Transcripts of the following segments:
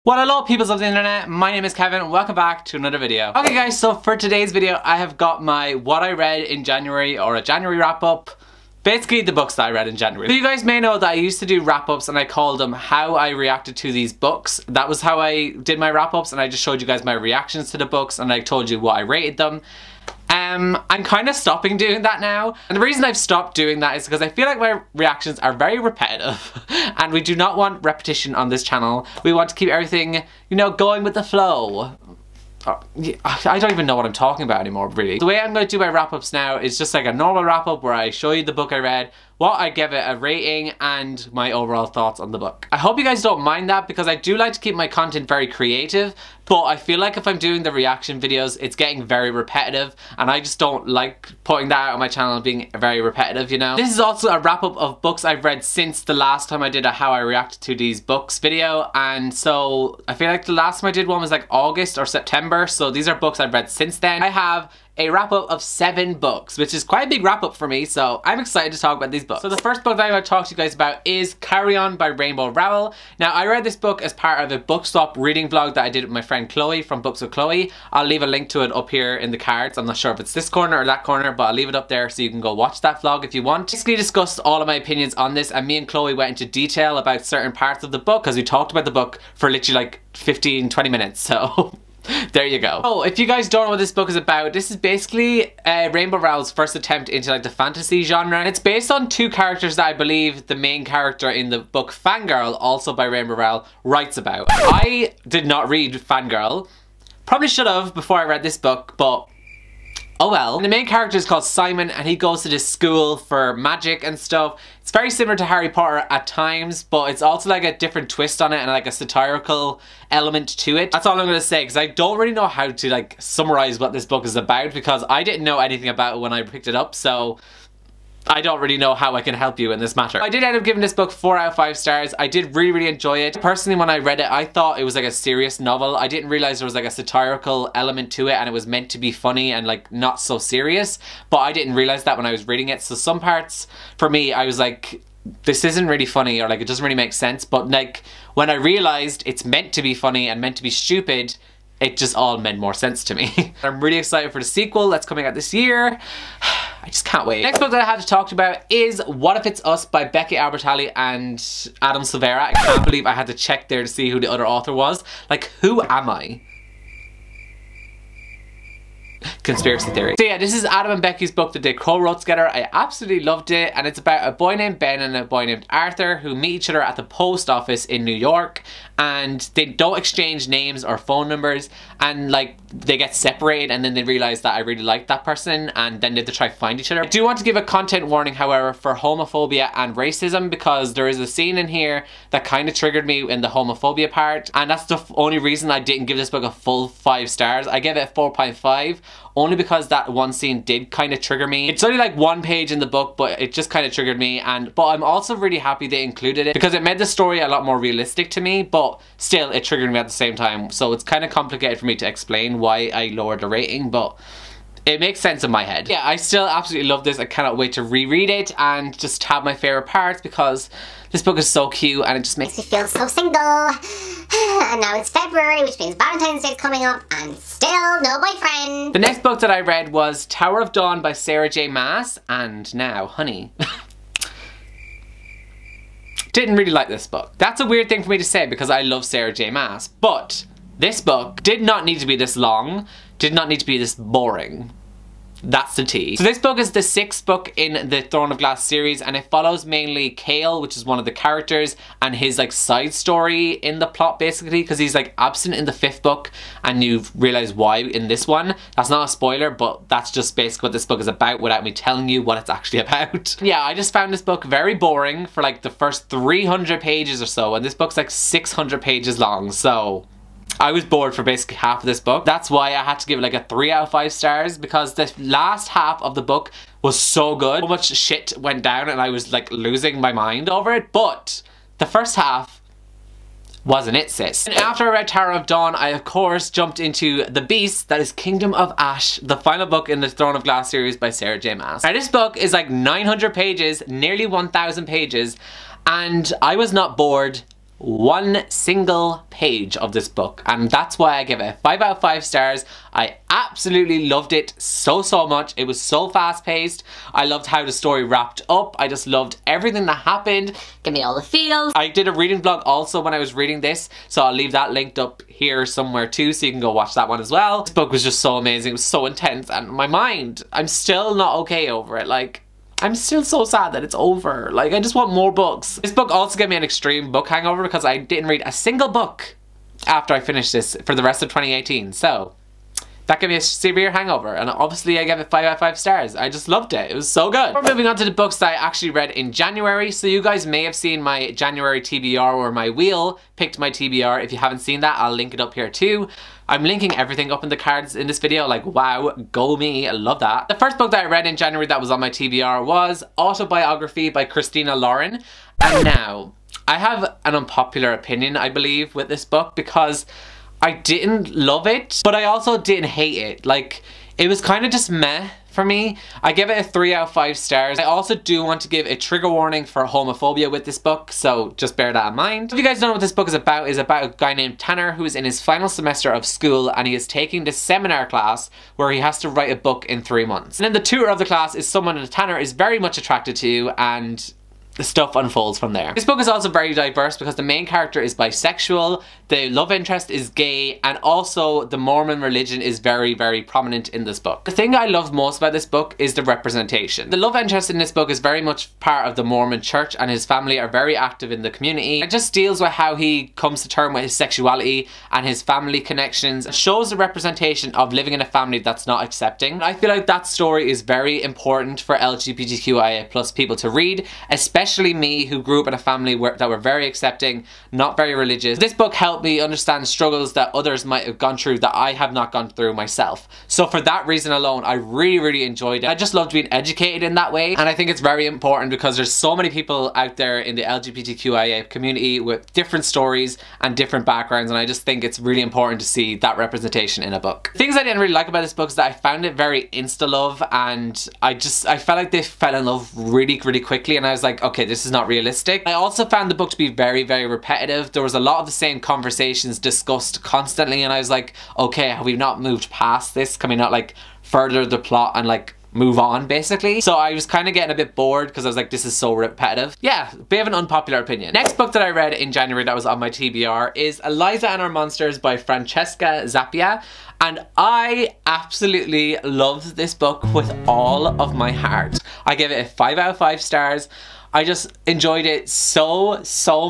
Well, hello peoples of the internet, my name is Kevin, welcome back to another video. Okay guys, so for today's video I have got my what I read in January, or a January wrap up. Basically the books that I read in January. So you guys may know that I used to do wrap ups and I called them how I reacted to these books. That was how I did my wrap ups, and I just showed you guys my reactions to the books and I told you what I rated them. I'm kind of stopping doing that now, and the reason I've stopped doing that is because I feel like my reactions are very repetitive and we do not want repetition on this channel. We want to keep everything, you know, going with the flow. I don't even know what I'm talking about anymore, really. The way I'm going to do my wrap-ups now is just like a normal wrap-up where I show you the book I read, what I give it a rating, and my overall thoughts on the book. I hope you guys don't mind that because I do like to keep my content very creative, but I feel like if I'm doing the reaction videos, it's getting very repetitive, and I just don't like putting that out on my channel being very repetitive, you know? This is also a wrap-up of books I've read since the last time I did a how I reacted to these books video, and so I feel like the last time I did one was like August or September, so these are books I've read since then. I have a wrap-up of 7 books, which is quite a big wrap-up for me, so I'm excited to talk about these books. So the first book that I'm going to talk to you guys about is Carry On by Rainbow Rowell. Now, I read this book as part of a book swap reading vlog that I did with my friend Chloe from Books with Chloe. I'll leave a link to it up here in the cards. I'm not sure if it's this corner or that corner, but I'll leave it up there so you can go watch that vlog if you want. Basically discussed all of my opinions on this, and me and Chloe went into detail about certain parts of the book because we talked about the book for literally like 15-20 minutes, so... there you go. Oh, if you guys don't know what this book is about, this is basically Rainbow Rowell's first attempt into like the fantasy genre. It's based on 2 characters that I believe the main character in the book Fangirl, also by Rainbow Rowell, writes about. I did not read Fangirl. Probably should have before I read this book, but oh well. And the main character is called Simon, and he goes to this school for magic and stuff. It's very similar to Harry Potter at times, but it's also like a different twist on it and like a satirical element to it. That's all I'm going to say, because I don't really know how to like summarize what this book is about, because I didn't know anything about it when I picked it up, so I don't really know how I can help you in this matter. I did end up giving this book 4 out of 5 stars. I did really enjoy it. Personally, when I read it, I thought it was like a serious novel. I didn't realize there was like a satirical element to it and it was meant to be funny and like not so serious, but I didn't realize that when I was reading it. So some parts for me, I was like, this isn't really funny, or like it doesn't really make sense, but like when I realized it's meant to be funny and meant to be stupid, it just all made more sense to me. I'm really excited for the sequel that's coming out this year. I just can't wait. Next book that I have to talk about is What If It's Us by Becky Albertalli and Adam Silvera. I can't believe I had to check there to see who the other author was. Like, who am I? Conspiracy theory. So yeah, this is Adam and Becky's book that they co-wrote together. I absolutely loved it, and it's about a boy named Ben and a boy named Arthur who meet each other at the post office in New York, and they don't exchange names or phone numbers, and like they get separated, and then they realize that I really like that person, and then they have to try to find each other. I do want to give a content warning, however, for homophobia and racism, because there is a scene in here that kind of triggered me in the homophobia part, and that's the only reason I didn't give this book a full 5 stars. I gave it 4.5 only because that one scene did kind of trigger me. It's only like 1 page in the book, but it just kind of triggered me, but I'm also really happy they included it because it made the story a lot more realistic to me, but still it triggered me at the same time, so it's kind of complicated for me to explain why I lowered the rating, but it makes sense in my head. Yeah, I still absolutely love this. I cannot wait to reread it and just have my favorite parts, because this book is so cute and it just makes me feel so single. And now it's February, which means Valentine's Day is coming up, and still no boyfriend. The next book that I read was Tower of Dawn by Sarah J Maas, and now, honey, didn't really like this book. That's a weird thing for me to say because I love Sarah J Maas, but this book did not need to be this long, did not need to be this boring. That's the tea. So this book is the 6th book in the Throne of Glass series, and it follows mainly Cale, which is one of the characters, and his like side story in the plot, basically, because he's like absent in the 5th book, and you realize why in this one. That's not a spoiler, but that's just basically what this book is about without me telling you what it's actually about. Yeah, I just found this book very boring for like the first 300 pages or so, and this book's like 600 pages long, so I was bored for basically half of this book. That's why I had to give it like a 3 out of 5 stars, because the last half of the book was so good. So much shit went down and I was like losing my mind over it, but the first half wasn't it, sis. And after I read Tower of Dawn, I of course jumped into The Beast, that is Kingdom of Ash, the final book in the Throne of Glass series by Sarah J Maas. Now this book is like 900 pages, nearly 1,000 pages, and I was not bored one single page of this book, and that's why I give it a 5 out of 5 stars. I absolutely loved it so much. It was so fast paced. I loved how the story wrapped up. I just loved everything that happened. Give me all the feels. I did a reading vlog also when I was reading this, so I'll leave that linked up here somewhere too, so you can go watch that one as well. This book was just so amazing. It was so intense, and my mind, I'm still not okay over it. Like, I'm still so sad that it's over. Like, I just want more books. This book also gave me an extreme book hangover because I didn't read a single book after I finished this for the rest of 2018. So that gave me a severe hangover, and obviously I gave it 5 out of 5 stars. I just loved it. It was so good. We're moving on to the books that I actually read in January. So you guys may have seen my January TBR, or my wheel picked my TBR. If you haven't seen that, I'll link it up here too. I'm linking everything up in the cards in this video. Like, wow, go me, I love that. The first book that I read in January that was on my TBR was Autobiography by Christina Lauren. And now, I have an unpopular opinion, I believe, with this book, because I didn't love it, but I also didn't hate it. Like, it was kind of just meh for me. I give it a 3 out of 5 stars. I also do want to give a trigger warning for homophobia with this book, so just bear that in mind. If you guys don't know what this book is about a guy named Tanner who is in his final semester of school, and he is taking this seminar class where he has to write a book in 3 months. And then the tutor of the class is someone that Tanner is very much attracted to, and the stuff unfolds from there. This book is also very diverse because the main character is bisexual, the love interest is gay, and also the Mormon religion is very prominent in this book. The thing I love most about this book is the representation. The love interest in this book is very much part of the Mormon church, and his family are very active in the community. It just deals with how he comes to terms with his sexuality and his family connections. It shows the representation of living in a family that's not accepting. I feel like that story is very important for LGBTQIA+ people to read, especially me, who grew up in a family that were very accepting, not very religious. This book helped me understand struggles that others might have gone through that I have not gone through myself. So for that reason alone, I really enjoyed it. I just loved being educated in that way, and I think it's very important because there's so many people out there in the LGBTQIA community with different stories and different backgrounds, and I just think it's really important to see that representation in a book. Things I didn't really like about this book is that I found it very insta-love, and I felt like they fell in love really quickly, and I was like, okay, this is not realistic. I also found the book to be very repetitive. There was a lot of the same conversations discussed constantly, and I was like, okay, have we not moved past this? Can we not like further the plot and like move on, basically? So I was kind of getting a bit bored because I was like, this is so repetitive. Yeah, bit of an unpopular opinion. Next book that I read in January that was on my TBR is Eliza and Her Monsters by Francesca Zappia, and I absolutely loved this book with all of my heart. I gave it a 5 out of 5 stars. I just enjoyed it so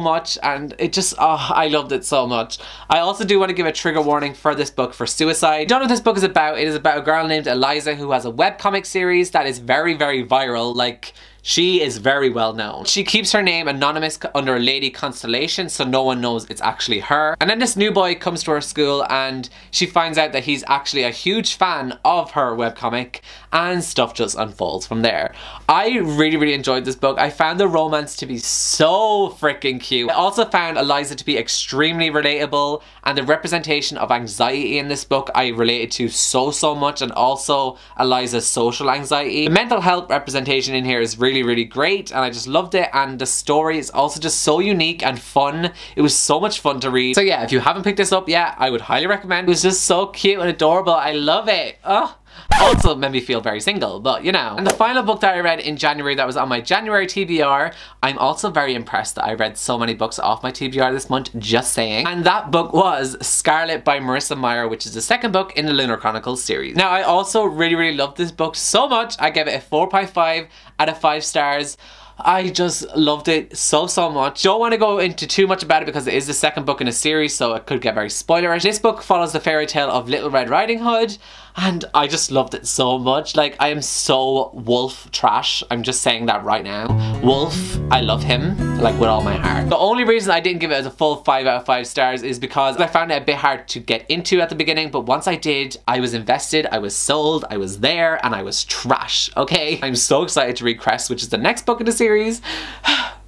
much, and it just, oh, I loved it so much. I also do want to give a trigger warning for this book for suicide. Don't know what this book is about. It is about a girl named Eliza who has a webcomic series that is very viral. Like, she is very well known. She keeps her name anonymous under a lady constellation, so no one knows it's actually her. And then this new boy comes to her school, and she finds out that he's actually a huge fan of her webcomic, and stuff just unfolds from there. I really enjoyed this book. I found the romance to be so freaking cute. I also found Eliza to be extremely relatable, and the representation of anxiety in this book I related to so much, and also Eliza's social anxiety. The mental health representation in here is really great, and I just loved it, and the story is also just so unique and fun. It was so much fun to read. So yeah, if you haven't picked this up yet, I would highly recommend. It was just so cute and adorable. I love it. Oh. Also made me feel very single, but you know. And the final book that I read in January that was on my January TBR, I'm also very impressed that I read so many books off my TBR this month, just saying. And that book was Scarlet by Marissa Meyer, which is the second book in the Lunar Chronicles series. Now, I also really loved this book so much. I gave it a 4.5 out of 5 stars. I just loved it so much. Don't want to go into too much about it because it is the second book in a series, so it could get very spoilerish. This book follows the fairy tale of Little Red Riding Hood, and I just loved it so much. Like, I am so wolf trash. I'm just saying that right now. Wolf, I love him, like, with all my heart. The only reason I didn't give it as a full 5 out of 5 stars is because I found it a bit hard to get into at the beginning, but once I did, I was invested, I was sold, I was there, and I was trash, okay? I'm so excited to read Crest, which is the next book in the series.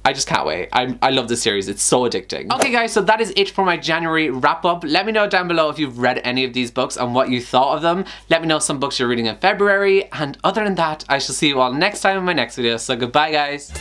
I just can't wait. I love this series. It's so addicting. Okay guys, so that is it for my January wrap up. Let me know down below if you've read any of these books and what you thought of them. Let me know some books you're reading in February. And other than that, I shall see you all next time in my next video. So goodbye guys.